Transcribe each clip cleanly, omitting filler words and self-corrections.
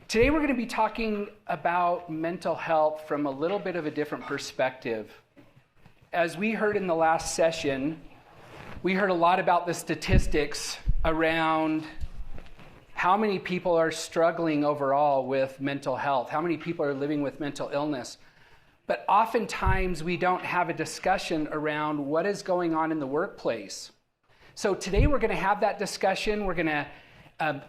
Today we're going to be talking about mental health from a little bit of a different perspective. As we heard in the last session, we heard a lot about the statistics around how many people are struggling overall with mental health, how many people are living with mental illness. But oftentimes we don't have a discussion around what is going on in the workplace. So today we're going to have that discussion. We're going to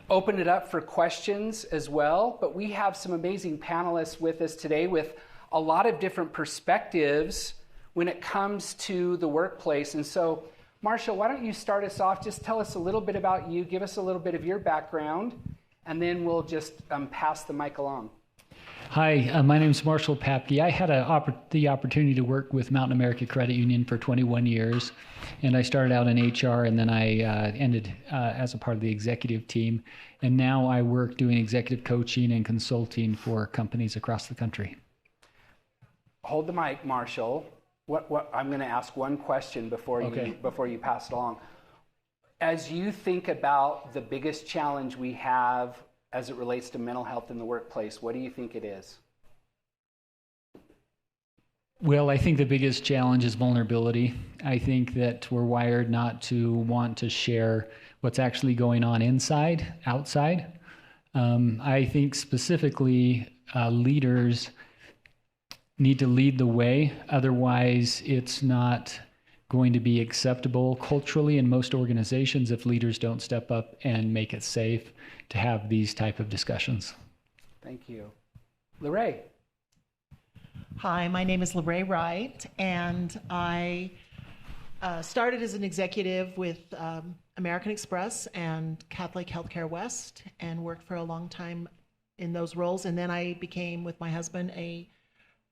open it up for questions as well, but we have some amazing panelists with us today with a lot of different perspectives when it comes to the workplace. And so, Marshall, why don't you start us off? Just tell us a little bit about you, give us a little bit of your background, and then we'll just pass the mic along. Hi, my name is Marshall Papke. I had the opportunity to work with Mountain America Credit Union for 21 years, and I started out in HR, and then I ended as a part of the executive team, and now I work doing executive coaching and consulting for companies across the country. Hold the mic, Marshall. I'm going to ask one question before you pass it along. As you think about the biggest challenge we have as it relates to mental health in the workplace, what do you think it is? Well, I think the biggest challenge is vulnerability. I think that we're wired not to want to share what's actually going on outside. I think specifically leaders need to lead the way. Otherwise, it's not going to be acceptable culturally in most organizations if leaders don't step up and make it safe to have these type of discussions. Thank you. Lorraine. Hi, my name is Lorraine Wright, and I started as an executive with American Express and Catholic Healthcare West and worked for a long time in those roles. And then I became, with my husband, a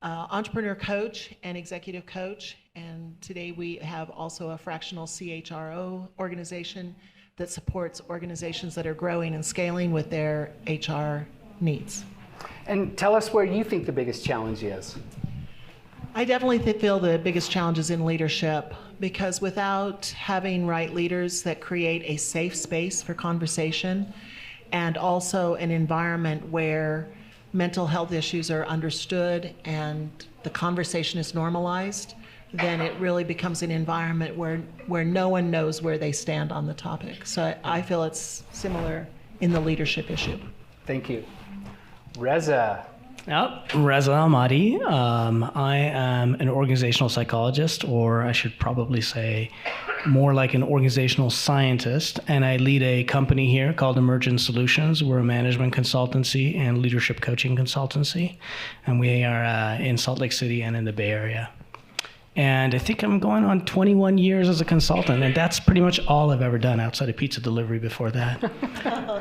entrepreneur coach and executive coach. And today we have also a fractional CHRO organization that supports organizations that are growing and scaling with their HR needs. And tell us where you think the biggest challenge is. I definitely feel the biggest challenge is in leadership, because without having right leaders that create a safe space for conversation and also an environment where mental health issues are understood and the conversation is normalized, then it really becomes an environment where no one knows where they stand on the topic. So I feel it's similar in the leadership issue. Thank you. Reza. Reza Ahmadi. I am an organizational psychologist, or I should probably say more like an organizational scientist, and I lead a company here called Emergent Solutions. We're a management consultancy and leadership coaching consultancy, and we are in Salt Lake City and in the Bay Area. And I think I'm going on 21 years as a consultant, and that's pretty much all I've ever done outside of pizza delivery before that.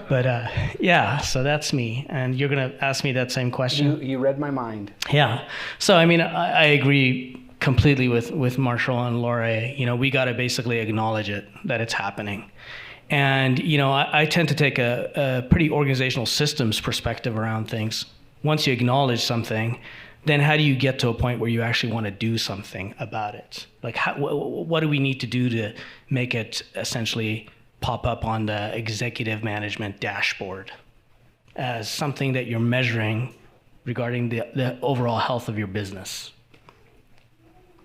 But yeah, so that's me. And you're going to ask me that same question? You read my mind. Yeah. So, I mean, I agree completely with Marshall and Laura. You know, we got to basically acknowledge it, that it's happening. And, you know, I tend to take a pretty organizational systems perspective around things. Once you acknowledge something, then how do you get to a point where you actually want to do something about it? Like, what do we need to do to make it essentially pop up on the executive management dashboard as something that you're measuring regarding the overall health of your business?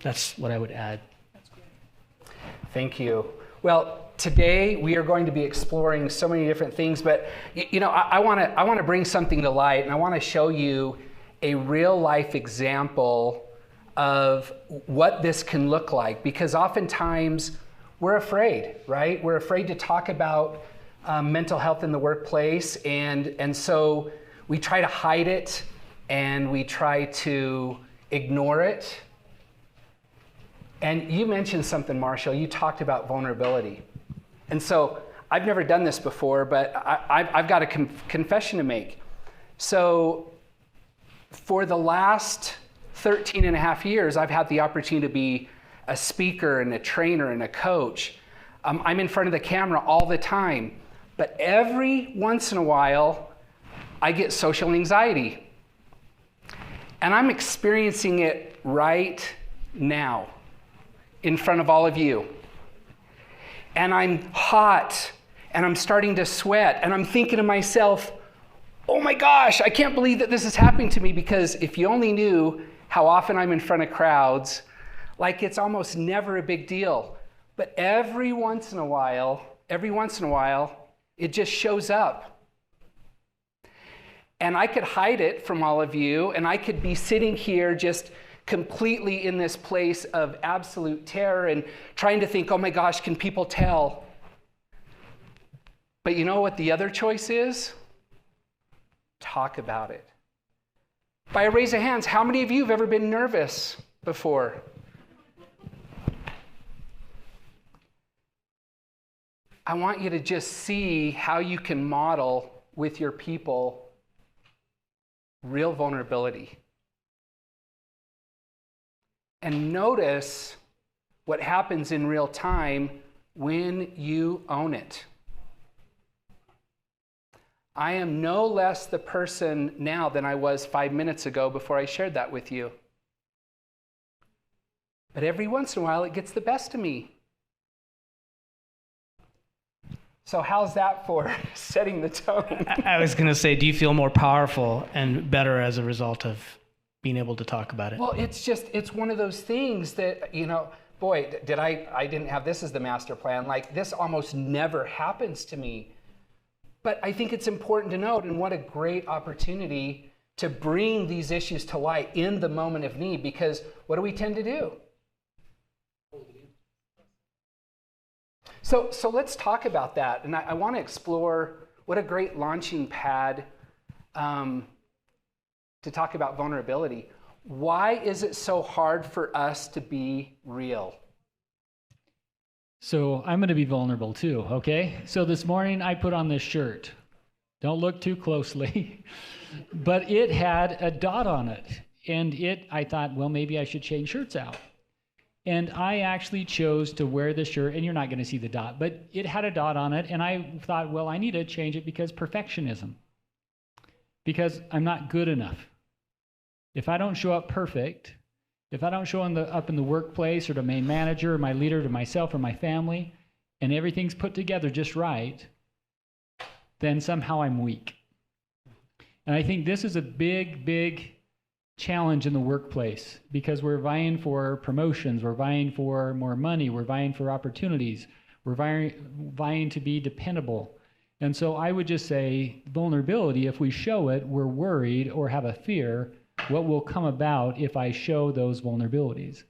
That's what I would add. Thank you. Well, today we are going to be exploring so many different things, but you know, I want to bring something to light, and I want to show you a real life example of what this can look like, because oftentimes we're afraid, right? We're afraid to talk about mental health in the workplace, and so we try to hide it and we try to ignore it. And you mentioned something, Marshall. You talked about vulnerability. And so I've never done this before, but I've got a confession to make. So for the last 13 and a half years, I've had the opportunity to be a speaker and a trainer and a coach. I'm in front of the camera all the time, but every once in a while, I get social anxiety. And I'm experiencing it right now in front of all of you. And I'm hot, and I'm starting to sweat, and I'm thinking to myself, oh my gosh, I can't believe that this is happening to me, because if you only knew how often I'm in front of crowds, like it's almost never a big deal. But every once in a while, it just shows up. And I could hide it from all of you, and I could be sitting here just completely in this place of absolute terror and trying to think, oh my gosh, can people tell? But you know what the other choice is? Talk about it. By a raise of hands, how many of you have ever been nervous before? I want you to just see how you can model with your people real vulnerability. And notice what happens in real time when you own it. I am no less the person now than I was 5 minutes ago before I shared that with you. But every once in a while, it gets the best of me. So how's that for setting the tone? I was going to say, do you feel more powerful and better as a result of being able to talk about it? Well, it's one of those things that, boy, I didn't have this as the master plan. Like, this almost never happens to me. But I think it's important to note, and what a great opportunity to bring these issues to light in the moment of need, because what do we tend to do? So let's talk about that. And I want to explore what a great launching pad to talk about vulnerability. Why is it so hard for us to be real? So I'm going to be vulnerable too, okay? So this morning I put on this shirt. Don't look too closely. But it had a dot on it. And I thought, well, maybe I should change shirts out. And I actually chose to wear the shirt, and you're not going to see the dot, but it had a dot on it. And I thought, well, I need to change it because perfectionism. Because I'm not good enough. If I don't show up perfect, if I don't show up in the workplace or to my manager or my leader, to myself or my family, and everything's put together just right, then somehow I'm weak. And I think this is a big, big challenge in the workplace, because we're vying for promotions, we're vying for more money, we're vying for opportunities, we're vying to be dependable. And so I would just say vulnerability, if we show it, we're worried or have a fear what will come about if I show those vulnerabilities.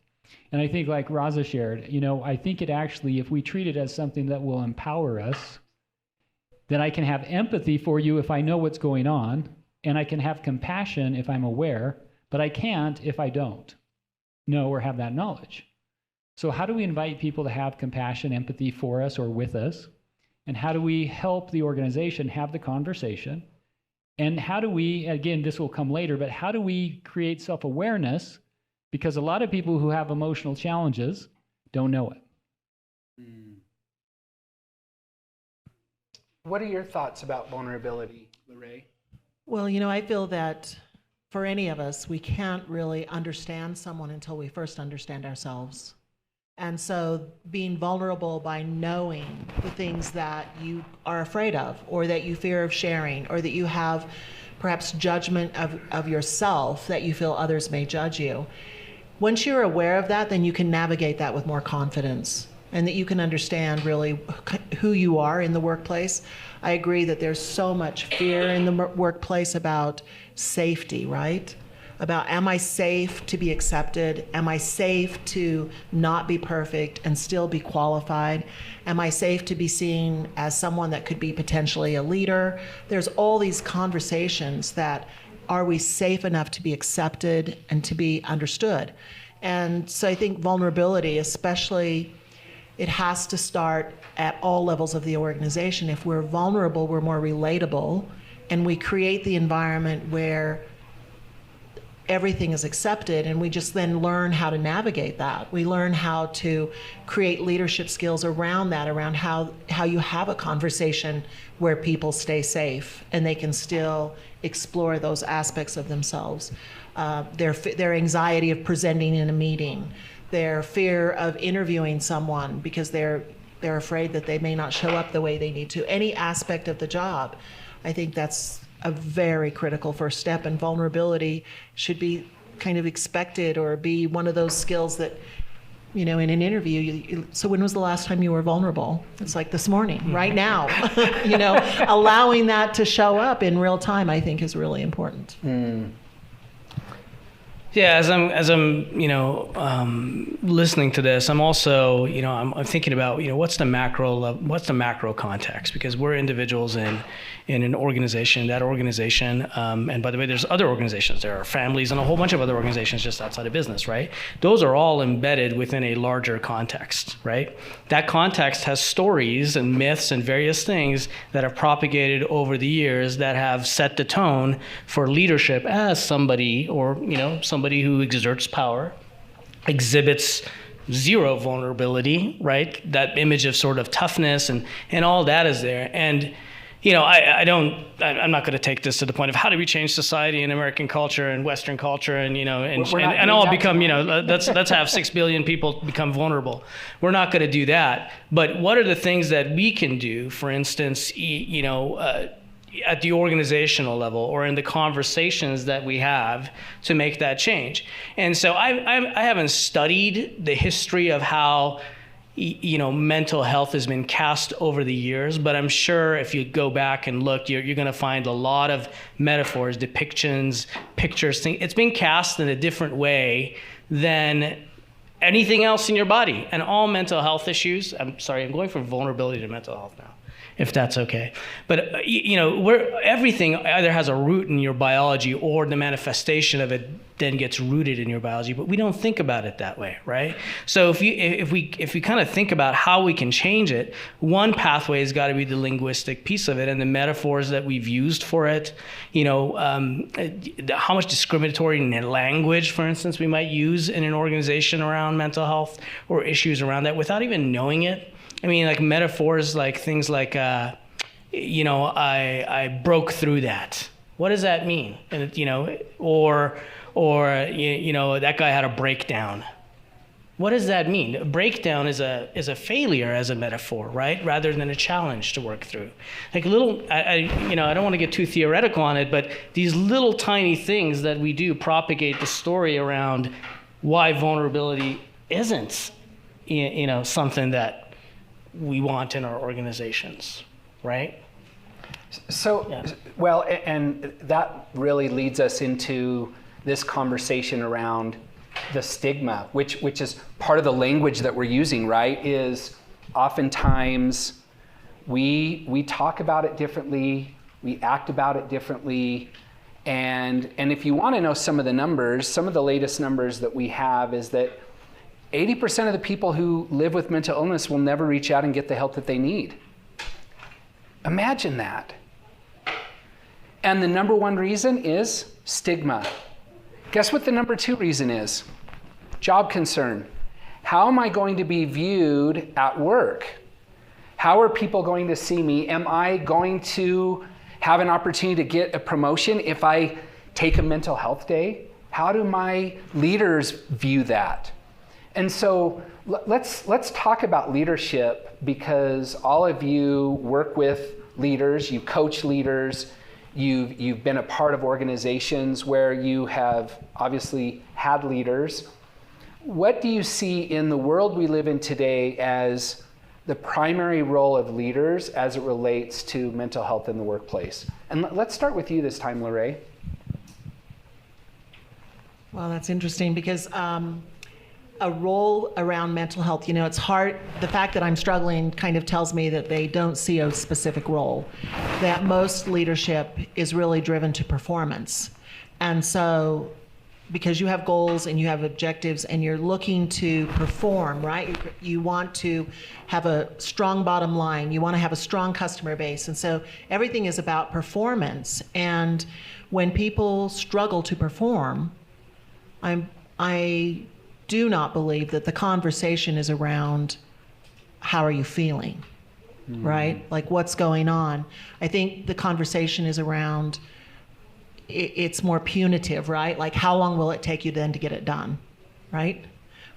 And I think, like Raza shared, I think it actually, if we treat it as something that will empower us, then I can have empathy for you if I know what's going on, and I can have compassion if I'm aware, but I can't if I don't know or have that knowledge. So how do we invite people to have compassion, empathy for us or with us? And how do we help the organization have the conversation? And how do we, again, this will come later, but how do we create self-awareness? Because a lot of people who have emotional challenges don't know it. What are your thoughts about vulnerability, Lorraine? Well, I feel that for any of us, we can't really understand someone until we first understand ourselves. And so being vulnerable by knowing the things that you are afraid of, or that you fear of sharing, or that you have perhaps judgment of yourself, that you feel others may judge you. Once you're aware of that, then you can navigate that with more confidence, and that you can understand really who you are in the workplace. I agree that there's so much fear in the workplace about safety, right? About, am I safe to be accepted? Am I safe to not be perfect and still be qualified? Am I safe to be seen as someone that could be potentially a leader? There's all these conversations that, are we safe enough to be accepted and to be understood? And so I think vulnerability, especially, it has to start at all levels of the organization. If we're vulnerable, we're more relatable, and we create the environment where everything is accepted, and we just then learn how to navigate that. We learn how to create leadership skills around that, around how you have a conversation where people stay safe and they can still explore those aspects of themselves. Their anxiety of presenting in a meeting, their fear of interviewing someone because they're afraid that they may not show up the way they need to. Any aspect of the job, I think that's a very critical first step, and vulnerability should be kind of expected or be one of those skills that, in an interview, so when was the last time you were vulnerable? It's like this morning, right now. Allowing that to show up in real time, I think, is really important. Yeah, as I'm listening to this, I'm also, I'm thinking about, what's the macro context? Because we're individuals in an organization. That organization, and by the way, there's other organizations. There are families and a whole bunch of other organizations just outside of business, right? Those are all embedded within a larger context, right? That context has stories and myths and various things that have propagated over the years that have set the tone for leadership as somebody, or somebody who exerts power, exhibits zero vulnerability, right? That image of sort of toughness and all that is there. And I'm not going to take this to the point of how do we change society and American culture and Western culture and all become, let's have 6 billion people become vulnerable. We're not going to do that. But what are the things that we can do, for instance, at the organizational level or in the conversations that we have to make that change? And so I haven't studied the history of how mental health has been cast over the years, but I'm sure if you go back and look, you're going to find a lot of metaphors, depictions, pictures. It's been cast in a different way than anything else in your body. And all mental health issues, I'm going from vulnerability to mental health now, if that's okay. But everything either has a root in your biology or the manifestation of it then gets rooted in your biology, but we don't think about it that way, right? So if we kind of think about how we can change it, one pathway has got to be the linguistic piece of it and the metaphors that we've used for it. How much discriminatory language, for instance, we might use in an organization around mental health or issues around that without even knowing it. I mean, like metaphors, like things like, I broke through that. What does that mean? And or that guy had a breakdown. What does that mean? A breakdown is a failure as a metaphor, right? Rather than a challenge to work through. Like I don't want to get too theoretical on it, but these little tiny things that we do propagate the story around why vulnerability isn't, something that we want in our organizations, right? So, yeah. Well, and that really leads us into this conversation around the stigma, which is part of the language that we're using, right? Is oftentimes we talk about it differently, we act about it differently, and if you want to know some of the numbers, some of the latest numbers that we have is that 80% of the people who live with mental illness will never reach out and get the help that they need. Imagine that. And the number one reason is stigma. Guess what the number two reason is? Job concern. How am I going to be viewed at work? How are people going to see me? Am I going to have an opportunity to get a promotion if I take a mental health day? How do my leaders view that? And so let's talk about leadership, because all of you work with leaders, you coach leaders, you've been a part of organizations where you have obviously had leaders. What do you see in the world we live in today as the primary role of leaders as it relates to mental health in the workplace? And let's start with you this time, Lorraine. Well, that's interesting because a role around mental health, it's hard. The fact that I'm struggling kind of tells me that they don't see a specific role, that most leadership is really driven to performance. And so because you have goals and you have objectives and you're looking to perform, right? You want to have a strong bottom line. You want to have a strong customer base. And so everything is about performance. And when people struggle to perform, I do not believe that the conversation is around how are you feeling, right? Like what's going on. I think the conversation is around, it's more punitive, right? Like how long will it take you then to get it done, right?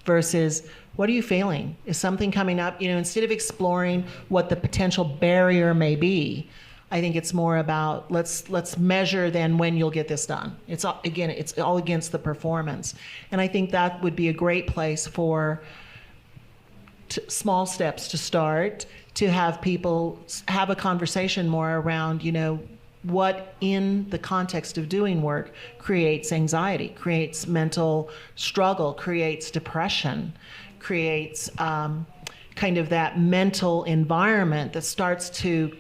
Versus what are you feeling? Is something coming up? Instead of exploring what the potential barrier may be, I think it's more about let's measure then when you'll get this done. It's all against the performance. And I think that would be a great place for small steps to start, to have people have a conversation more around, what in the context of doing work creates anxiety, creates mental struggle, creates depression, creates kind of that mental environment that starts to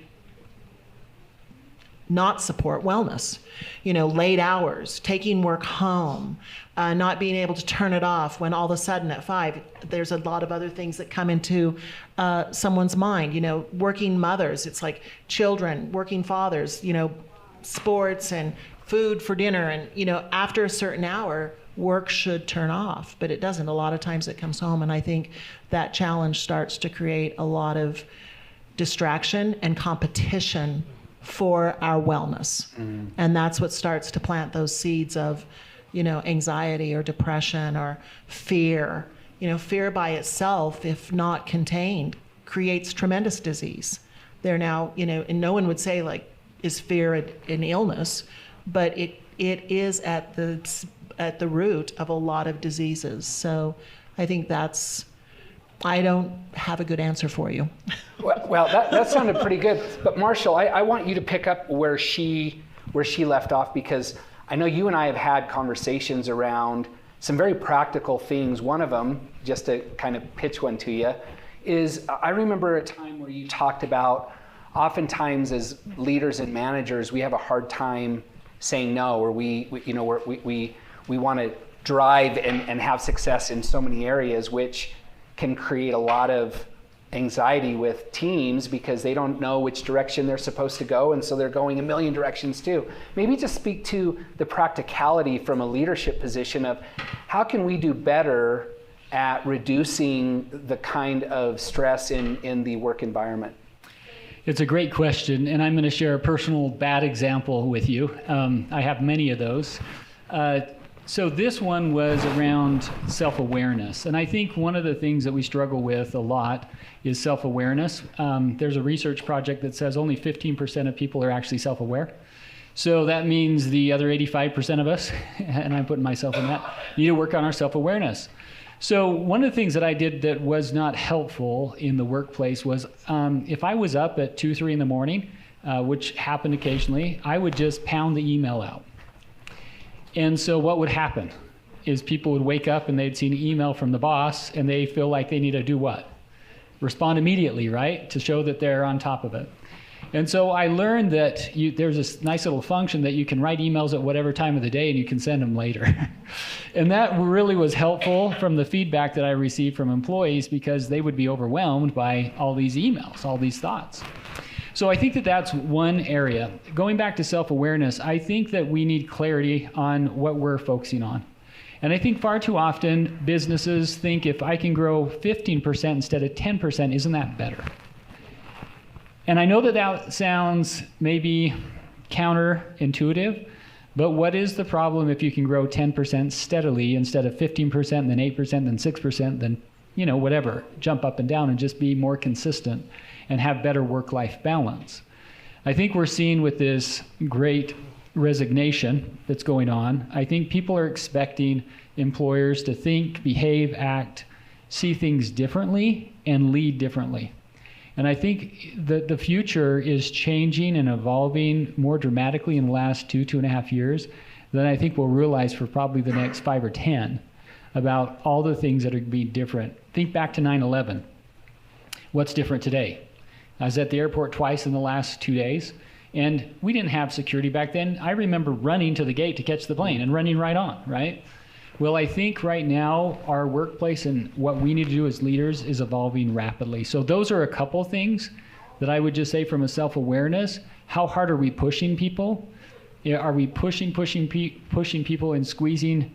not support wellness. Late hours, taking work home, not being able to turn it off when all of a sudden at 5, there's a lot of other things that come into someone's mind. Working mothers, it's like children, working fathers, sports and food for dinner. And, after a certain hour, work should turn off, but it doesn't. A lot of times it comes home. And I think that challenge starts to create a lot of distraction and competition for our wellness. And that's what starts to plant those seeds of, anxiety or depression or fear. Fear by itself, if not contained, creates tremendous disease. They're now, and no one would say, like, is fear an illness, but it is at the root of a lot of diseases. So I think I don't have a good answer for you. Well, that sounded pretty good. But Marshall, I want you to pick up where she left off, because I know you and I have had conversations around some very practical things. One of them, just to kind of pitch one to you, is I remember a time where you talked about oftentimes as leaders and managers, we have a hard time saying no, or we want to drive and have success in so many areas, which can create a lot of anxiety with teams because they don't know which direction they're supposed to go, and so they're going a million directions too. Maybe just speak to the practicality from a leadership position of how can we do better at reducing the kind of stress in the work environment? It's a great question, and I'm going to share a personal bad example with you. I have many of those. So this one was around self-awareness. And I think one of the things that we struggle with a lot is self-awareness. There's a research project that says only 15% of people are actually self-aware. So that means the other 85% of us, and I'm putting myself in that, need to work on our self-awareness. So one of the things that I did that was not helpful in the workplace was if I was up at 2, 3 in the morning, which happened occasionally, I would just pound the email out. And so what would happen is people would wake up and they'd see an email from the boss and they feel like they need to do what? Respond immediately, right? To show that they're on top of it. And so I learned that there's this nice little function that you can write emails at whatever time of the day and you can send them later. And that really was helpful from the feedback that I received from employees because they would be overwhelmed by all these emails, all these thoughts. So I think that that's one area. Going back to self-awareness, I think that we need clarity on what we're focusing on. And I think far too often businesses think if I can grow 15% instead of 10%, isn't that better? And I know that that sounds maybe counterintuitive, but what is the problem if you can grow 10% steadily instead of 15%, then 8%, then 6%, then whatever, jump up and down and just be more consistent and have better work-life balance? I think we're seeing with this great resignation that's going on, I think people are expecting employers to think, behave, act, see things differently, and lead differently. And I think that the future is changing and evolving more dramatically in the last 2.5 years than I think we'll realize for probably the next 5 or 10 about all the things that are going to be different. Think back to 9/11. What's different today? I was at the airport twice in the last 2 days, and we didn't have security back then. I remember running to the gate to catch the plane and running right on, right? Well, I think right now our workplace and what we need to do as leaders is evolving rapidly. So those are a couple things that I would just say from a self-awareness. How hard are we pushing people? Are we pushing people and squeezing,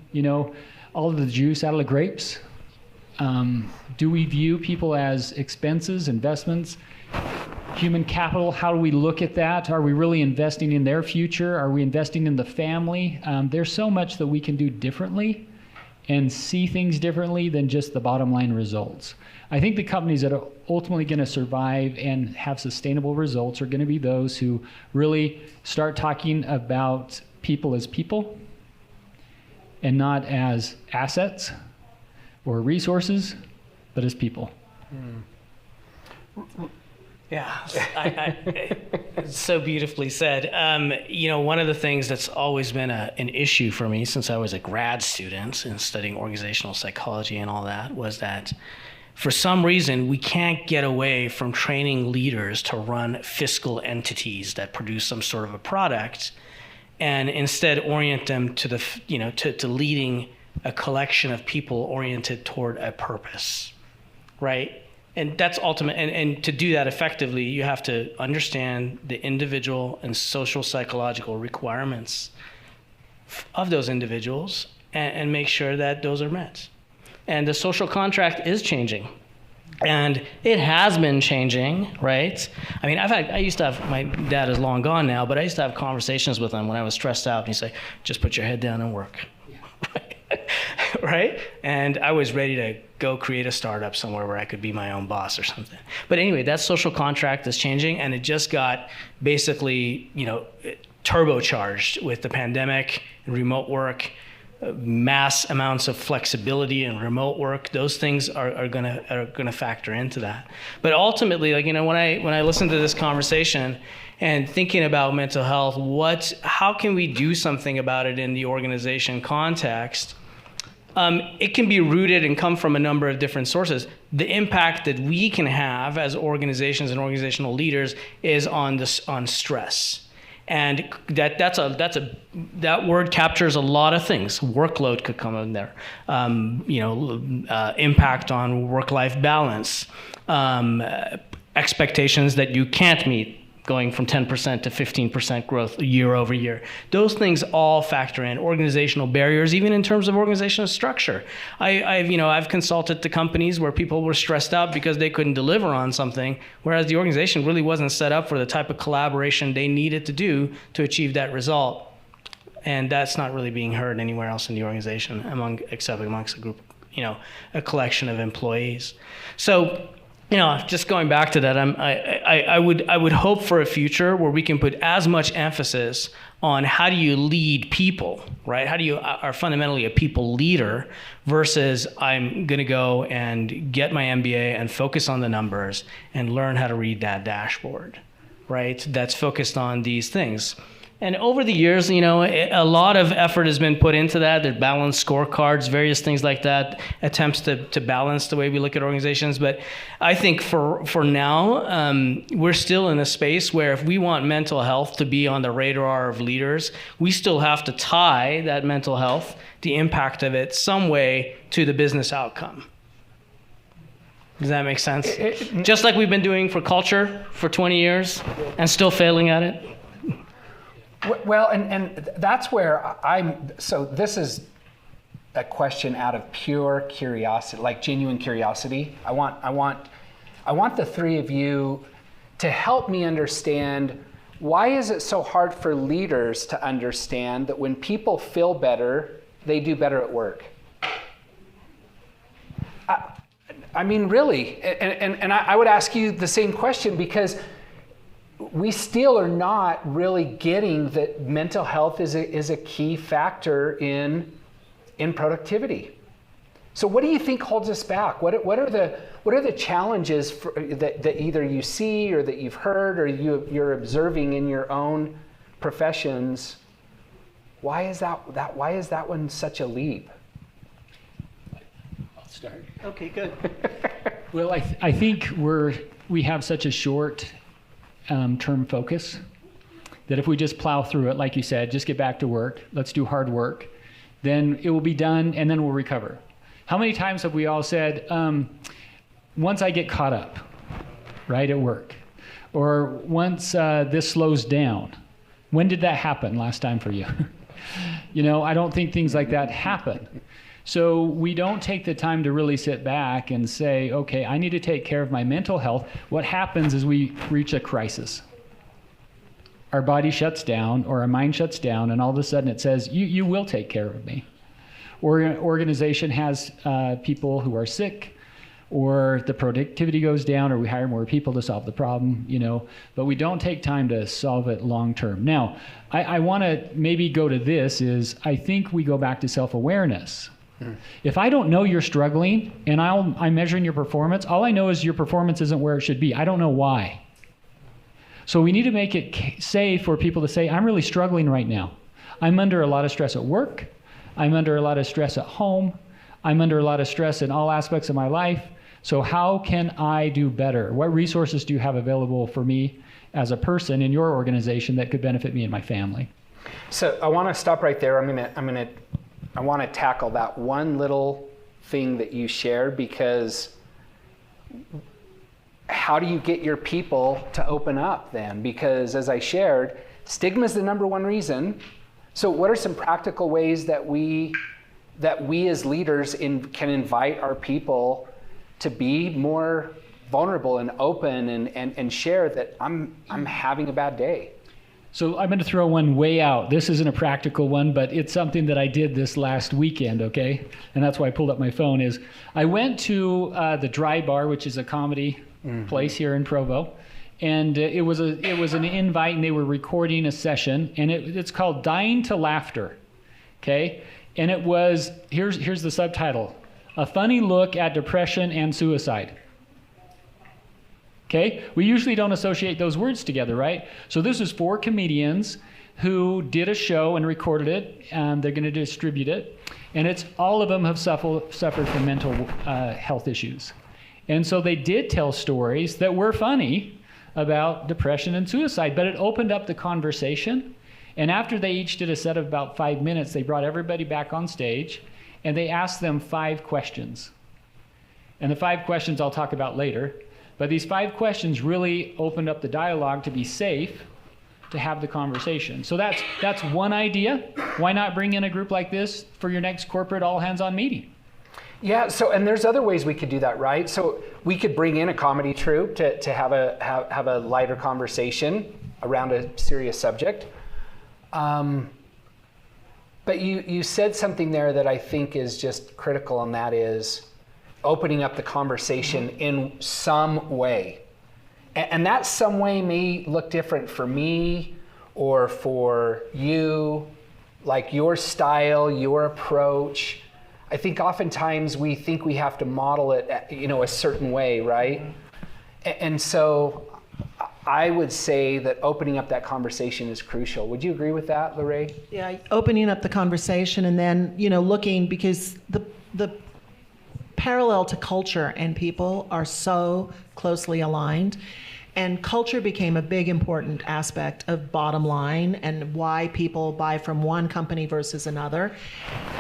all of the juice out of the grapes? Do we view people as expenses, investments, human capital? How do we look at that? Are we really investing in their future? Are we investing in the family? There's so much that we can do differently. and see things differently than just the bottom line results. I think the companies that are ultimately going to survive and have sustainable results are going to be those who really start talking about people as people and not as assets or resources, but as people. Yeah, it's so beautifully said. One of the things that's always been an issue for me since I was a grad student and studying organizational psychology and all that was that for some reason we can't get away from training leaders to run fiscal entities that produce some sort of a product, and instead orient them to to leading a collection of people oriented toward a purpose, right? And that's ultimate. And to do that effectively, you have to understand the individual and social psychological requirements of those individuals and make sure that those are met. And the social contract is changing. And it has been changing, right? I mean, I used to have, my dad is long gone now, but I used to have conversations with him when I was stressed out. And he'd say, just put your head down and work. Right? And I was ready to go create a startup somewhere where I could be my own boss or something. But anyway, that social contract is changing, and it just got basically, turbocharged with the pandemic and remote work, mass amounts of flexibility and remote work. Those things are gonna factor into that. But ultimately, when I listen to this conversation and thinking about mental health, how can we do something about it in the organization context? It can be rooted and come from a number of different sources. The impact that we can have as organizations and organizational leaders is on stress, and that word captures a lot of things. Workload could come in there. Impact on work-life balance, expectations that you can't meet, going from 10% to 15% growth year over year. Those things all factor in. Organizational barriers, even in terms of organizational structure. I've consulted to companies where people were stressed out because they couldn't deliver on something, whereas the organization really wasn't set up for the type of collaboration they needed to do to achieve that result. And that's not really being heard anywhere else in the organization, except amongst a group, a collection of employees. So, just going back to that, I would hope for a future where we can put as much emphasis on how do you lead people, right? How do you are fundamentally a people leader versus I'm going to go and get my MBA and focus on the numbers and learn how to read that dashboard, right? That's focused on these things. And over the years, a lot of effort has been put into that. There's balanced scorecards, various things like that, attempts to balance the way we look at organizations. But I think for now, we're still in a space where if we want mental health to be on the radar of leaders, we still have to tie that mental health, the impact of it, some way to the business outcome. Does that make sense? Just like we've been doing for culture for 20 years and still failing at it. Well, and that's where so this is a question out of pure curiosity, like genuine curiosity. I want the three of you to help me understand, why is it so hard for leaders to understand that when people feel better, they do better at work? I mean, really, and I would ask you the same question, because we still are not really getting that mental health is a key factor in productivity. So what do you think holds us back? What are the challenges that either you see or that you've heard or you're observing in your own professions? Why is that one such a leap? I'll start. Okay, good. Well, I think we have such a short term focus that if we just plow through it, like you said, just get back to work, let's do hard work, then it will be done and then we'll recover. How many times have we all said, once I get caught up, right, at work, or once this slows down? When did that happen last time for you? I don't think things like that happen. So we don't take the time to really sit back and say, okay, I need to take care of my mental health. What happens is we reach a crisis. Our body shuts down or our mind shuts down, and all of a sudden it says, you will take care of me. or an organization has people who are sick, or the productivity goes down, or we hire more people to solve the problem, but we don't take time to solve it long term. Now, I want to maybe go to this is, I think we go back to self-awareness. If I don't know you're struggling and I'm measuring your performance, all I know is your performance isn't where it should be. I don't know why. So we need to make it safe for people to say, I'm really struggling right now. I'm under a lot of stress at work. I'm under a lot of stress at home. I'm under a lot of stress in all aspects of my life. So how can I do better? What resources do you have available for me as a person in your organization that could benefit me and my family? So I want to stop right there. I want to tackle that one little thing that you shared, because how do you get your people to open up then? Because as I shared, stigma is the number one reason. So what are some practical ways that we as leaders can invite our people to be more vulnerable and open and share that I'm having a bad day? So I'm going to throw one way out. This isn't a practical one, but it's something that I did this last weekend, okay? And that's why I pulled up my phone, is I went to the Dry Bar, which is a comedy place here in Provo. And it was an invite, and they were recording a session, and it's called Dying to Laughter, okay? And it was, here's the subtitle, A Funny Look at Depression and Suicide. Okay, we usually don't associate those words together, right? So this is 4 comedians who did a show and recorded it, and they're going to distribute it. And it's all of them have suffered from mental health issues. And so they did tell stories that were funny about depression and suicide, but it opened up the conversation. And after they each did a set of about 5 minutes, they brought everybody back on stage, and they asked them 5 questions. And the 5 questions I'll talk about later. But these 5 questions really opened up the dialogue to be safe to have the conversation. So that's one idea. Why not bring in a group like this for your next corporate all-hands-on meeting? Yeah, so, and there's other ways we could do that, right? So we could bring in a comedy troupe to have a lighter conversation around a serious subject. But you said something there that I think is just critical, and that is opening up the conversation in some way. And that some way may look different for me or for you, like your style, your approach. I think oftentimes we think we have to model it, a certain way, right? And so I would say that opening up that conversation is crucial. Would you agree with that, Lorraine? Yeah, opening up the conversation, and then, looking, because the parallel to culture and people are so closely aligned. And culture became a big important aspect of bottom line and why people buy from one company versus another.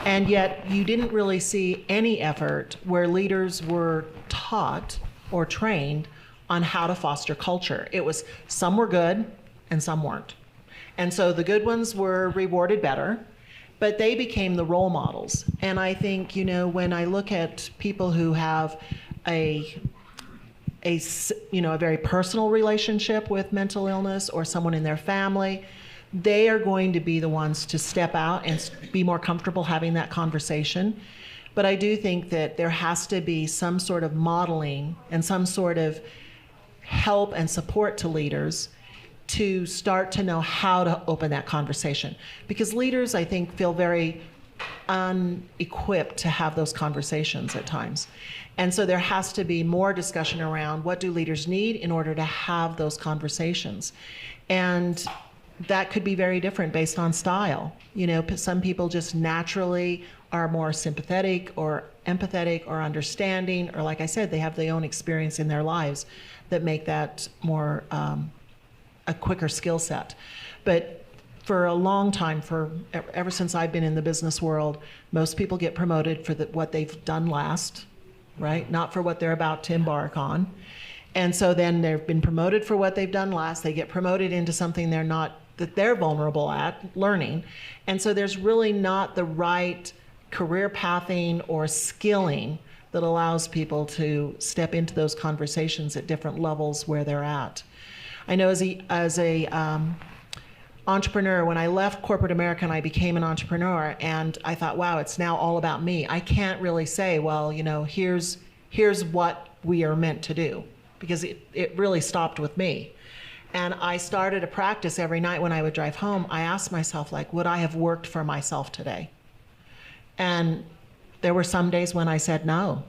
And yet you didn't really see any effort where leaders were taught or trained on how to foster culture. It was, some were good and some weren't. And so the good ones were rewarded better, but they became the role models. And I think, when I look at people who have a very personal relationship with mental illness or someone in their family, they are going to be the ones to step out and be more comfortable having that conversation. But I do think that there has to be some sort of modeling and some sort of help and support to leaders to start to know how to open that conversation. Because leaders, I think, feel very unequipped to have those conversations at times. And so there has to be more discussion around what do leaders need in order to have those conversations. And that could be very different based on style. Some people just naturally are more sympathetic or empathetic or understanding, or like I said, they have their own experience in their lives that make that more a quicker skill set. But for a long time, ever since I've been in the business world, most people get promoted for what they've done last, right? Not for what they're about to embark on. And so then they've been promoted for what they've done last. They get promoted into something that they're vulnerable at, learning. And so there's really not the right career pathing or skilling that allows people to step into those conversations at different levels where they're at. I know as a entrepreneur. When I left corporate America and I became an entrepreneur, and I thought, wow, it's now all about me. I can't really say, well, here's what we are meant to do, because it really stopped with me. And I started a practice every night when I would drive home. I asked myself, like, would I have worked for myself today? And there were some days when I said no.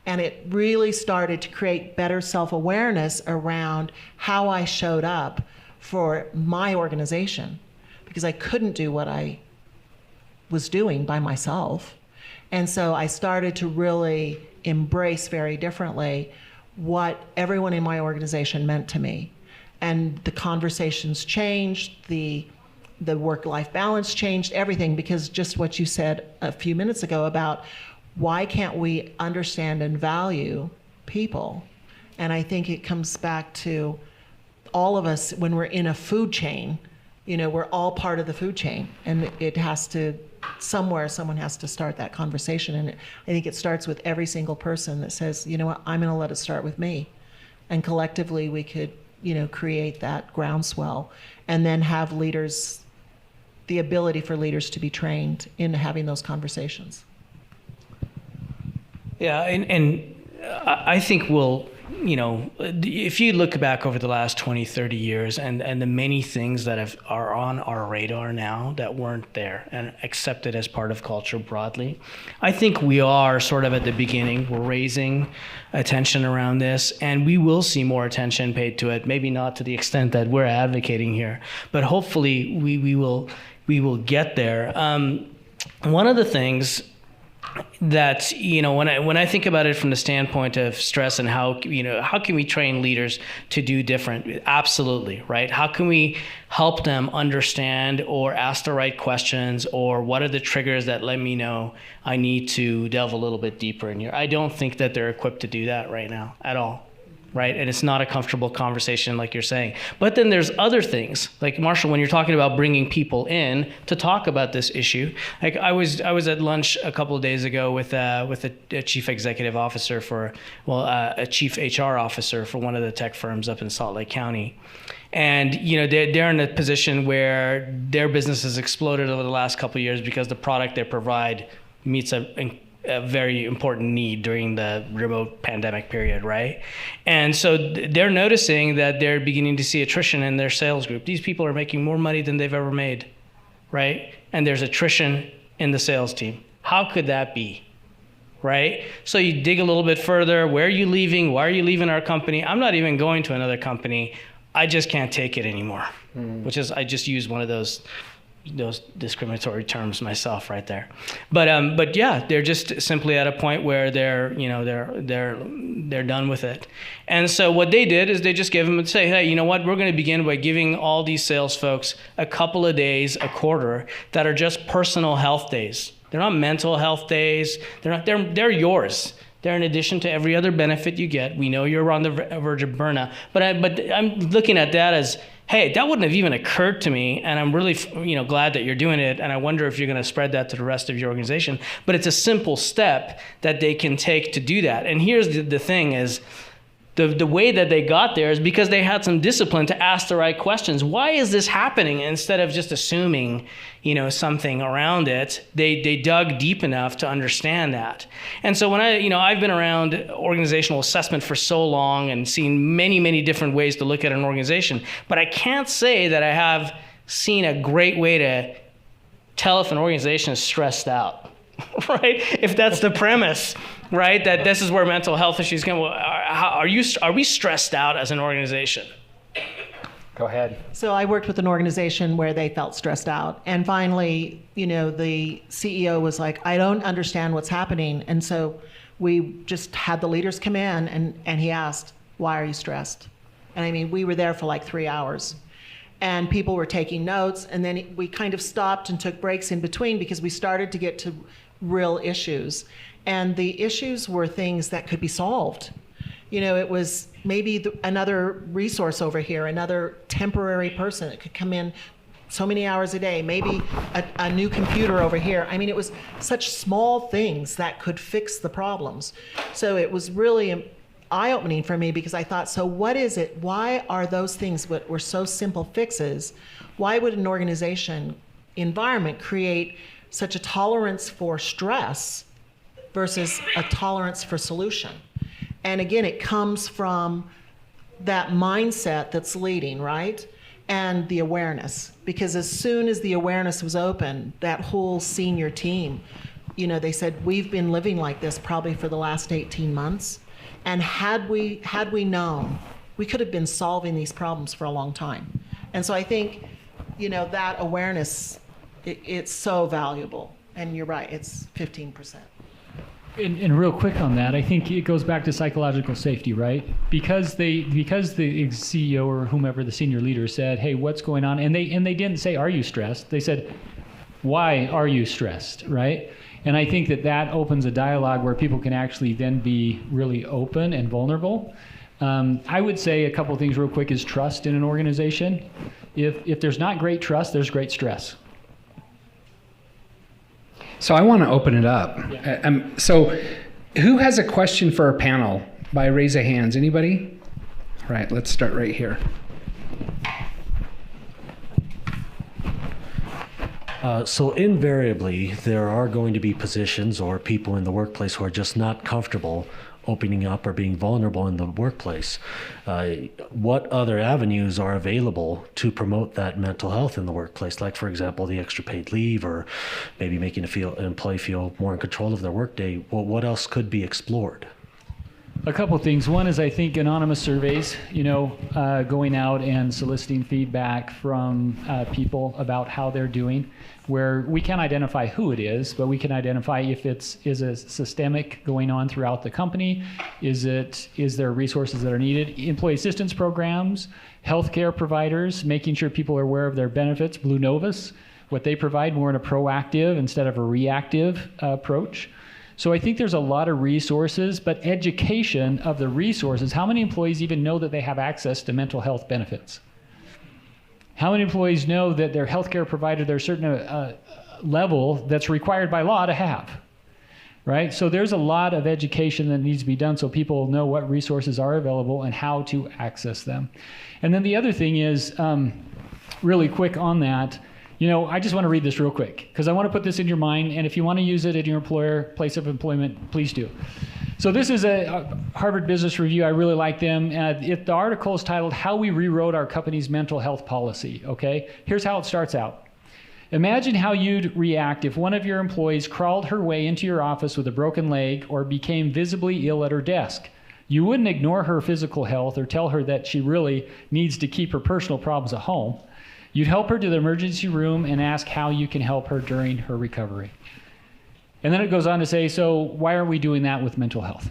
And it really started to create better self-awareness around how I showed up for my organization, because I couldn't do what I was doing by myself. And so I started to really embrace very differently what everyone in my organization meant to me. And the conversations changed, the work-life balance changed, everything, because just what you said a few minutes ago about why can't we understand and value people? And I think it comes back to all of us when we're in a food chain, we're all part of the food chain, and it has to, somewhere someone has to start that conversation. And I think it starts with every single person that says, you know what, I'm going to let it start with me. And collectively we could, create that groundswell, and then have leaders, the ability for leaders to be trained in having those conversations. Yeah, and I think if you look back over the last 20, 30 years and the many things that are on our radar now that weren't there and accepted as part of culture broadly, I think we are sort of at the beginning. We're raising attention around this, and we will see more attention paid to it, maybe not to the extent that we're advocating here, but hopefully we will get there. One of the things that when I think about it from the standpoint of stress and how can we train leaders to do different? Absolutely, right? How can we help them understand or ask the right questions, or what are the triggers that let me know I need to delve a little bit deeper in here? I don't think that they're equipped to do that right now at all. Right? And it's not a comfortable conversation like you're saying. But then there's other things, like Marshall, when you're talking about bringing people in to talk about this issue. Like I was at lunch a couple of days ago with a chief executive officer a chief HR officer for one of the tech firms up in Salt Lake County. And they're in a position where their business has exploded over the last couple of years because the product they provide meets a very important need during the remote pandemic period, right? And so they're noticing that they're beginning to see attrition in their sales group. These people are making more money than they've ever made, right? And there's attrition in the sales team. How could that be, right? So you dig a little bit further. Where are you leaving? Why are you leaving our company? I'm not even going to another company. I just can't take it anymore, which is, I just used one of those discriminatory terms myself right there. But yeah, they're just simply at a point where they're done with it. And so what they did is they just gave them and say, hey, you know what? We're going to begin by giving all these sales folks a couple of days a quarter that are just personal health days. They're not mental health days. They're yours. They're in addition to every other benefit you get. We know you're on the verge of burnout, but I'm looking at that as, hey, that wouldn't have even occurred to me, and I'm really glad that you're doing it, and I wonder if you're going to spread that to the rest of your organization. But it's a simple step that they can take to do that. And here's the thing is, the way that they got there is because they had some discipline to ask the right questions. Why is this happening? Instead of just assuming, something around it, they dug deep enough to understand that. And so when I've been around organizational assessment for so long and seen many, many different ways to look at an organization, but I can't say that I have seen a great way to tell if an organization is stressed out, right? If that's the premise, right? That this is where mental health issues come. Are we stressed out as an organization? Go ahead. So I worked with an organization where they felt stressed out. And finally, the CEO was like, I don't understand what's happening. And so we just had the leaders come in and he asked, why are you stressed? And I mean, we were there for like 3 hours. And people were taking notes. And then we kind of stopped and took breaks in between because we started to get to real issues. And the issues were things that could be solved. It was maybe another resource over here, another temporary person that could come in so many hours a day, maybe a new computer over here. I mean, it was such small things that could fix the problems. So it was really eye-opening for me, because I thought, so what is it? Why are those things that were so simple fixes? Why would an organization environment create such a tolerance for stress versus a tolerance for solution? And again, it comes from that mindset that's leading, right? And the awareness. Because as soon as the awareness was open, that whole senior team, they said, we've been living like this probably for the last 18 months. And had we known, we could have been solving these problems for a long time. And so I think, that awareness, it's so valuable. And you're right, it's 15%. And real quick on that, I think it goes back to psychological safety, right? Because the CEO or whomever, the senior leader, said, hey, what's going on? And they didn't say, are you stressed? They said, why are you stressed, right? And I think that opens a dialogue where people can actually then be really open and vulnerable. I would say a couple of things real quick is trust in an organization. If there's not great trust, there's great stress. So I want to open it up. Yeah. So who has a question for our panel? By raise of hands. Anybody? All right, let's start right here. So invariably, there are going to be positions or people in the workplace who are just not comfortable opening up or being vulnerable in the workplace. What other avenues are available to promote that mental health in the workplace? Like, for example, the extra paid leave, or maybe making an employee feel more in control of their workday. Well, what else could be explored? A couple of things. One is, I think, anonymous surveys, going out and soliciting feedback from people about how they're doing, where we can't identify who it is, but we can identify if is a systemic going on throughout the company. Is there resources that are needed? Employee assistance programs, healthcare providers, making sure people are aware of their benefits, Blue Novus, what they provide more in a proactive instead of a reactive approach. So I think there's a lot of resources, but education of the resources. How many employees even know that they have access to mental health benefits? How many employees know that their healthcare provider, there's a certain level that's required by law to have, right? So there's a lot of education that needs to be done so people know what resources are available and how to access them. And then the other thing is, really quick on that, I just want to read this real quick because I want to put this in your mind, and if you want to use it in your place of employment, please do. So this is a Harvard Business Review. I really like them. The article is titled, How We Rewrote Our Company's Mental Health Policy, okay? Here's how it starts out. Imagine how you'd react if one of your employees crawled her way into your office with a broken leg or became visibly ill at her desk. You wouldn't ignore her physical health or tell her that she really needs to keep her personal problems at home. You'd help her to the emergency room and ask how you can help her during her recovery. And then it goes on to say, so why aren't we doing that with mental health?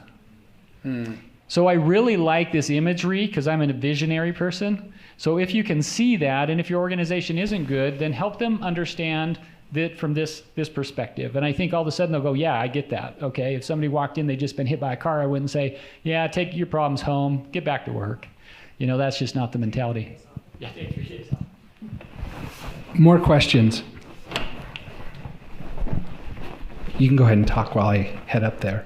So I really like this imagery because I'm a visionary person. So if you can see that, and if your organization isn't good, then help them understand that from this perspective. And I think all of a sudden they'll go, yeah, I get that. Okay, if somebody walked in, they'd just been hit by a car, I wouldn't say, yeah, take your problems home, get back to work. That's just not the mentality. Yeah, take your kids home. More questions? You can go ahead and talk while I head up there.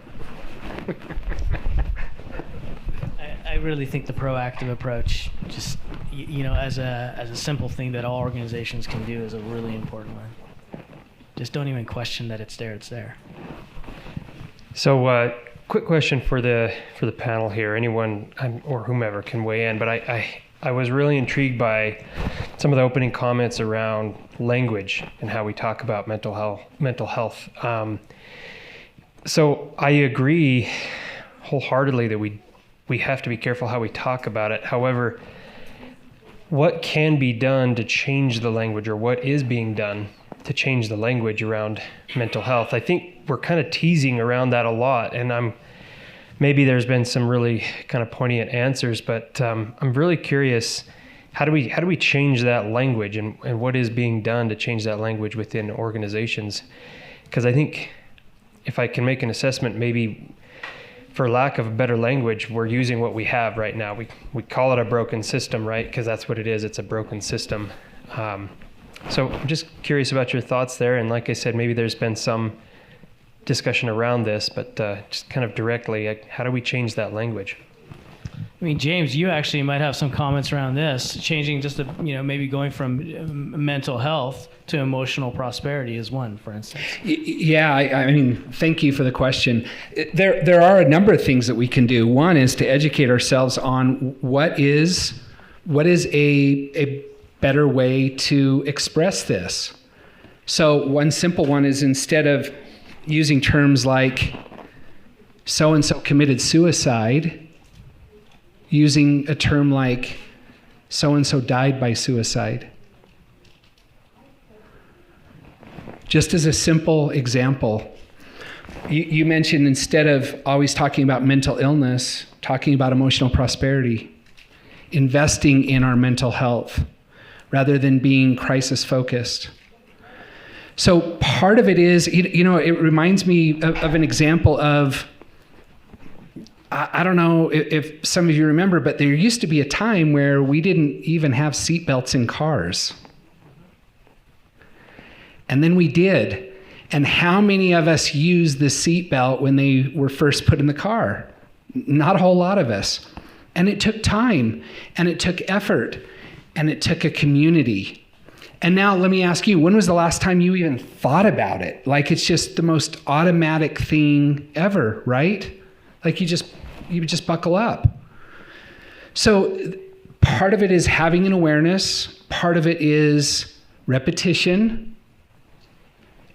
I really think the proactive approach, just as a simple thing that all organizations can do, is a really important one. Just don't even question that it's there. It's there. So, quick question for the panel here. Anyone or whomever can weigh in, but I was really intrigued by some of the opening comments around language and how we talk about mental health. So I agree wholeheartedly that we have to be careful how we talk about it. However, what can be done to change the language, or what is being done to change the language around mental health? I think we're kind of teasing around that a lot, and maybe there's been some really kind of poignant answers, but I'm really curious, how do we change that language, and what is being done to change that language within organizations? Because I think if I can make an assessment, maybe for lack of a better language, we're using what we have right now. We call it a broken system, right? Because that's what it is. It's a broken system. So I'm just curious about your thoughts there. And like I said, maybe there's been some discussion around this, but just kind of directly, how do we change that language? I mean, James, you actually might have some comments around this, changing just, maybe going from mental health to emotional prosperity is one, for instance. Yeah, I mean, thank you for the question. There are a number of things that we can do. One is to educate ourselves on what is a better way to express this. So one simple one is, instead of using terms like so-and-so committed suicide, using a term like so-and-so died by suicide. Just as a simple example, you mentioned, instead of always talking about mental illness, talking about emotional prosperity, investing in our mental health rather than being crisis focused. So part of it is, it reminds me of an example of, I don't know if some of you remember, but there used to be a time where we didn't even have seatbelts in cars. And then we did. And how many of us used the seatbelt when they were first put in the car? Not a whole lot of us. And it took time, and it took effort, and it took a community. And now let me ask you, when was the last time you even thought about it? Like, it's just the most automatic thing ever, right? Like you just buckle up. So part of it is having an awareness. Part of it is repetition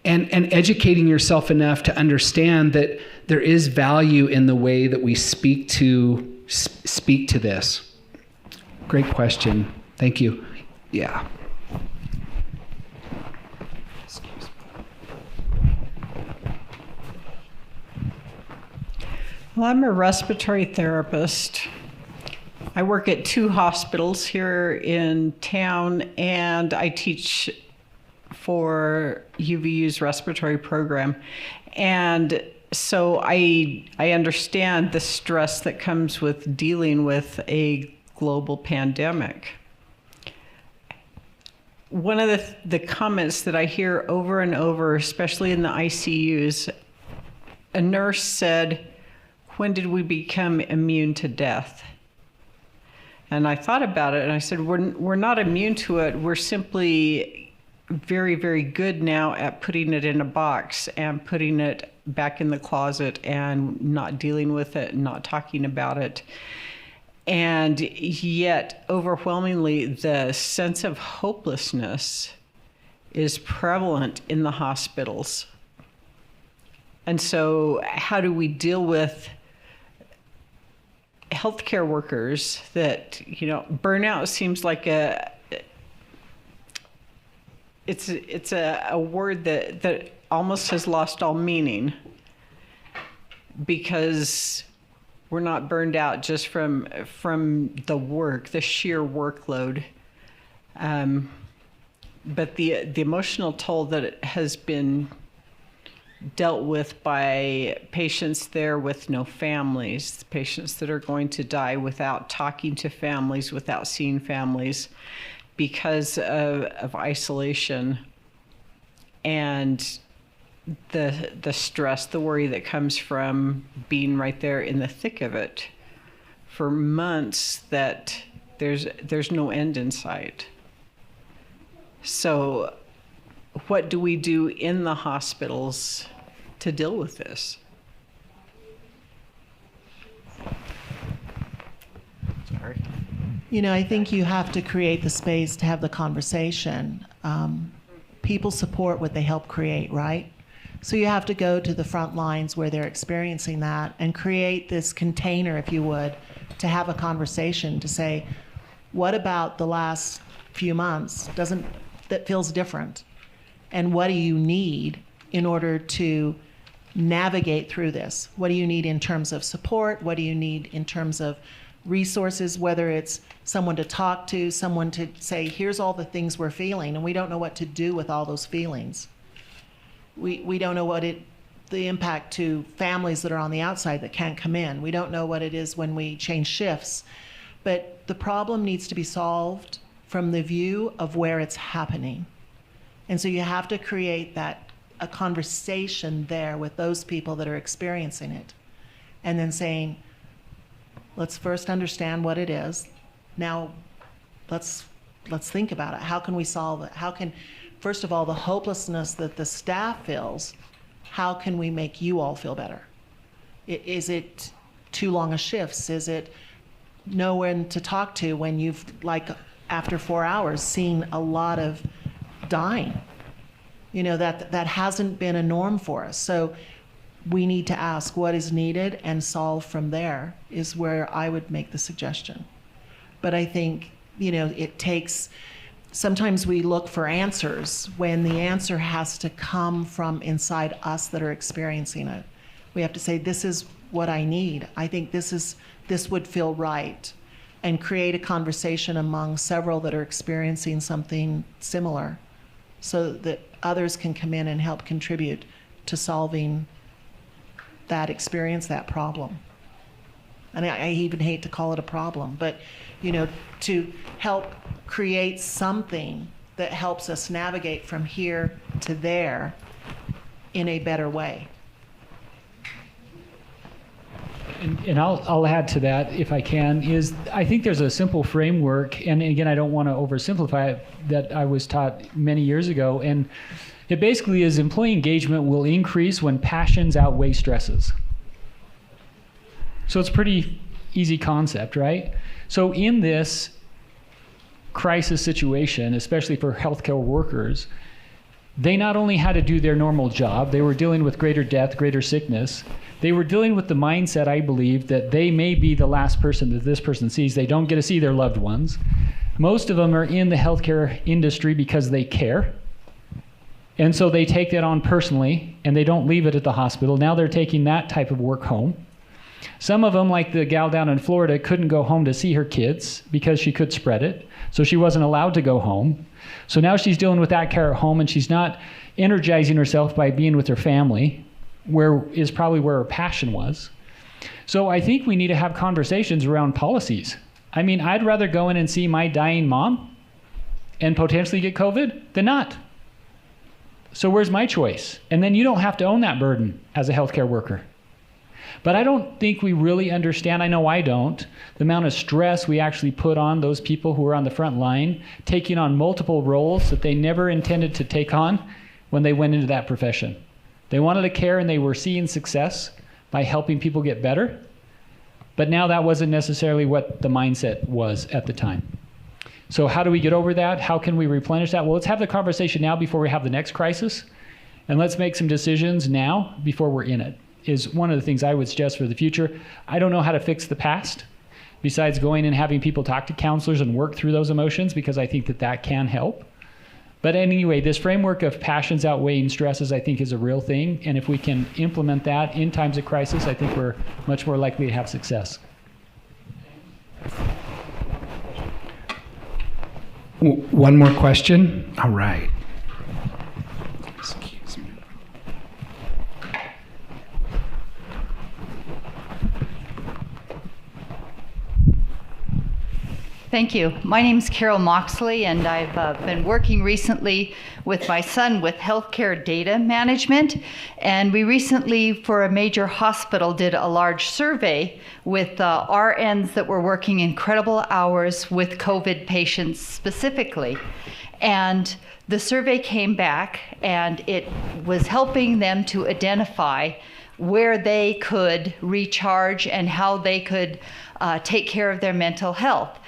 and educating yourself enough to understand that there is value in the way that we speak to this. Great question. Thank you. Yeah. Well, I'm a respiratory therapist. I work at 2 hospitals here in town, and I teach for UVU's respiratory program. And so I understand the stress that comes with dealing with a global pandemic. One of the comments that I hear over and over, especially in the ICUs, a nurse said, "When did we become immune to death?" And I thought about it, and I said, we're not immune to it. We're simply very, very good now at putting it in a box and putting it back in the closet and not dealing with it and not talking about it. And yet, overwhelmingly, the sense of hopelessness is prevalent in the hospitals. And so how do we deal with healthcare workers that, burnout seems like it's a word that almost has lost all meaning, because we're not burned out just from the work, the sheer workload, but the emotional toll that it has been dealt with by patients there with no families, patients that are going to die without talking to families, without seeing families because of isolation, and the stress, the worry that comes from being right there in the thick of it for months, that there's no end in sight. So what do we do in the hospitals to deal with this? Sorry. I think you have to create the space to have the conversation. People support what they help create, right? So you have to go to the front lines where they're experiencing that and create this container, if you would, to have a conversation, to say, what about the last few months that feels different? And what do you need in order to navigate through this? What do you need in terms of support? What do you need in terms of resources, whether it's someone to talk to, someone to say, here's all the things we're feeling, and we don't know what to do with all those feelings. We don't know the impact to families that are on the outside that can't come in. We don't know what it is when we change shifts. But the problem needs to be solved from the view of where it's happening. And so you have to create a conversation there with those people that are experiencing it. And then saying, Let's first understand what it is. Now, let's think about it. How can we solve it? How can, first of all, the hopelessness that the staff feels, how can we make you all feel better? Is it too long a shifts? Is it no one to talk to when you've, like, after 4 hours, seen a lot of dying? You know, that hasn't been a norm for us. So we need to ask what is needed and solve from there is where I would make the suggestion. But I think, you know, it takes, sometimes we look for answers when the answer has to come from inside us that are experiencing it. We have to say, this is what I need. I think this would feel right, and create a conversation among several that are experiencing something similar so that others can come in and help contribute to solving that experience, that problem. And I even hate to call it a problem, but, you know, to help create something that helps us navigate from here to there in a better way. And I'll add to that, if I can, is I think there's a simple framework, and again, I don't want to oversimplify it, that I was taught many years ago, and it basically is employee engagement will increase when passions outweigh stresses. So it's a pretty easy concept, right? So in this crisis situation, especially for healthcare workers, they not only had to do their normal job, they were dealing with greater death, greater sickness. They were dealing with the mindset, I believe, that they may be the last person that this person sees. They don't get to see their loved ones. Most of them are in the healthcare industry because they care. And so they take that on personally, and they don't leave it at the hospital. Now they're taking that type of work home. Some of them, like the gal down in Florida, couldn't go home to see her kids because she could spread it. So she wasn't allowed to go home. So now she's dealing with that care at home, and she's not energizing herself by being with her family, where is probably where her passion was. So I think we need to have conversations around policies. I mean, I'd rather go in and see my dying mom and potentially get COVID than not. So where's my choice? And then you don't have to own that burden as a healthcare worker. But I don't think we really understand, I know I don't, the amount of stress we actually put on those people who are on the front line, taking on multiple roles that they never intended to take on when they went into that profession. They wanted to care, and they were seeing success by helping people get better. But now that wasn't necessarily what the mindset was at the time. So how do we get over that? How can we replenish that? Well, let's have the conversation now before we have the next crisis. And let's make some decisions now before we're in it, is one of the things I would suggest for the future. I don't know how to fix the past, besides going and having people talk to counselors and work through those emotions, because I think that that can help. But anyway, this framework of passions outweighing stresses, I think, is a real thing. And if we can implement that in times of crisis, I think we're much more likely to have success. One more question? All right. Excuse me. Thank you. My name is Carol Moxley, and I've been working recently with my son with healthcare data management. And we recently, for a major hospital, did a large survey with RNs that were working incredible hours with COVID patients specifically. And the survey came back, and it was helping them to identify where they could recharge and how they could take care of their mental health.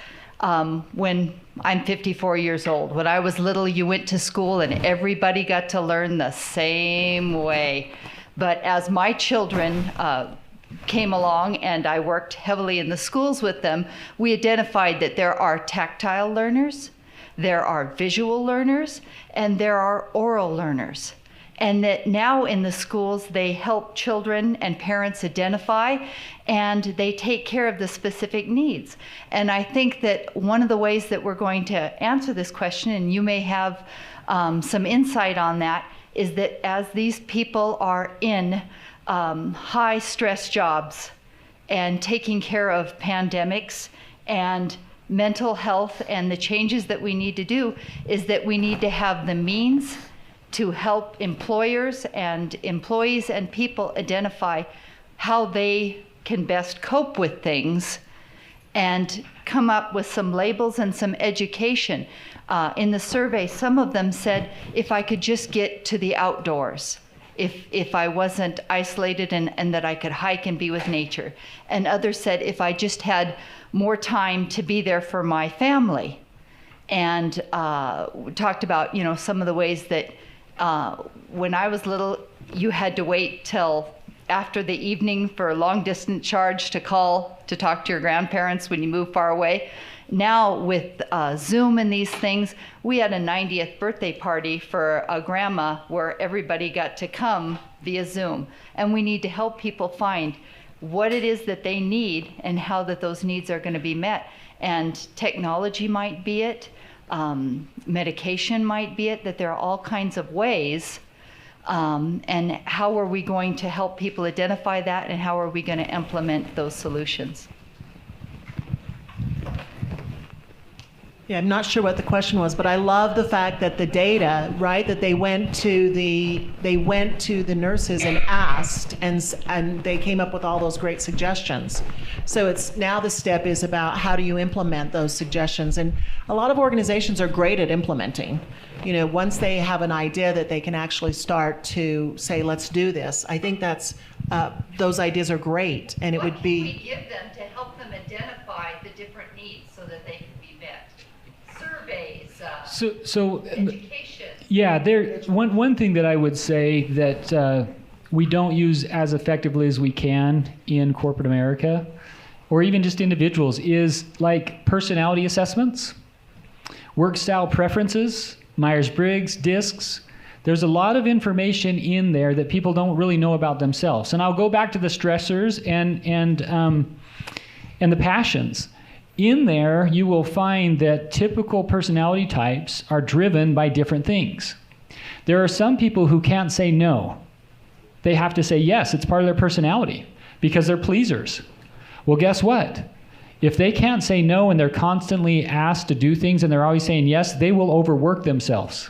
When I'm 54 years old, when I was little, you went to school and everybody got to learn the same way. But as my children came along and I worked heavily in the schools with them, we identified that there are tactile learners, there are visual learners, and there are oral learners. And that now in the schools, they help children and parents identify, and they take care of the specific needs. And I think that one of the ways that we're going to answer this question, and you may have some insight on that, is that as these people are in high stress jobs and taking care of pandemics and mental health and the changes that we need to do, is that we need to have the means to help employers and employees and people identify how they can best cope with things and come up with some labels and some education. In the survey, some of them said, if I could just get to the outdoors, if I wasn't isolated and that I could hike and be with nature. And others said, if I just had more time to be there for my family. And we talked about, some of the ways that when I was little, you had to wait till after the evening for a long distance charge to call to talk to your grandparents when you move far away. Now with Zoom and these things, we had a 90th birthday party for a grandma where everybody got to come via Zoom. And we need to help people find what it is that they need and how that those needs are going to be met. And technology might be it, medication might be it, that there are all kinds of ways. And how are we going to help people identify that, and how are we going to implement those solutions? Yeah, I'm not sure what the question was, but I love the fact that the data, right, that they went to the nurses and asked, and they came up with all those great suggestions. So it's now the step is about how do you implement those suggestions, and a lot of organizations are great at implementing. Once they have an idea that they can actually start to say, let's do this. I think that's those ideas are great, and it would be. What can we give them to help them identify the different needs so that they can be met? Surveys, education. Yeah, one thing that I would say that we don't use as effectively as we can in corporate America, or even just individuals, is like personality assessments, work style preferences, Myers-Briggs, DISCs. There's a lot of information in there that people don't really know about themselves. And I'll go back to the stressors and the passions. In there, you will find that typical personality types are driven by different things. There are some people who can't say no. They have to say yes. It's part of their personality because they're pleasers. Well, guess what? If they can't say no and they're constantly asked to do things and they're always saying yes, they will overwork themselves.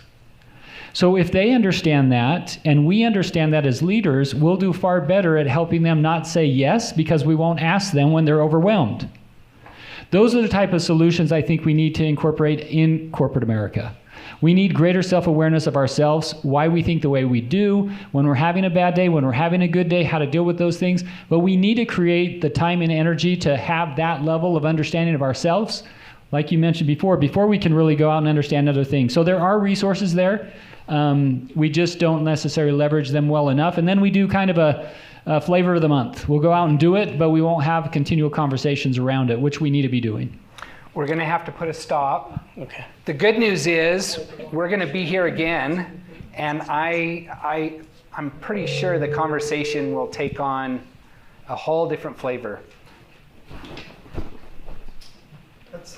So if they understand that, and we understand that as leaders, we'll do far better at helping them not say yes because we won't ask them when they're overwhelmed. Those are the type of solutions I think we need to incorporate in corporate America. We need greater self-awareness of ourselves, why we think the way we do, when we're having a bad day, when we're having a good day, how to deal with those things. But we need to create the time and energy to have that level of understanding of ourselves, like you mentioned before we can really go out and understand other things. So there are resources there. We just don't necessarily leverage them well enough. And then we do kind of a flavor of the month. We'll go out and do it, but we won't have continual conversations around it, which we need to be doing. We're going to have to put a stop. Okay. The good news is we're going to be here again, and I'm pretty sure the conversation will take on a whole different flavor. Let's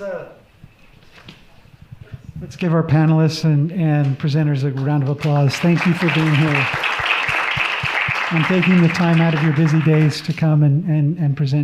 give our panelists and presenters a round of applause. Thank you for being here and taking the time out of your busy days to come and present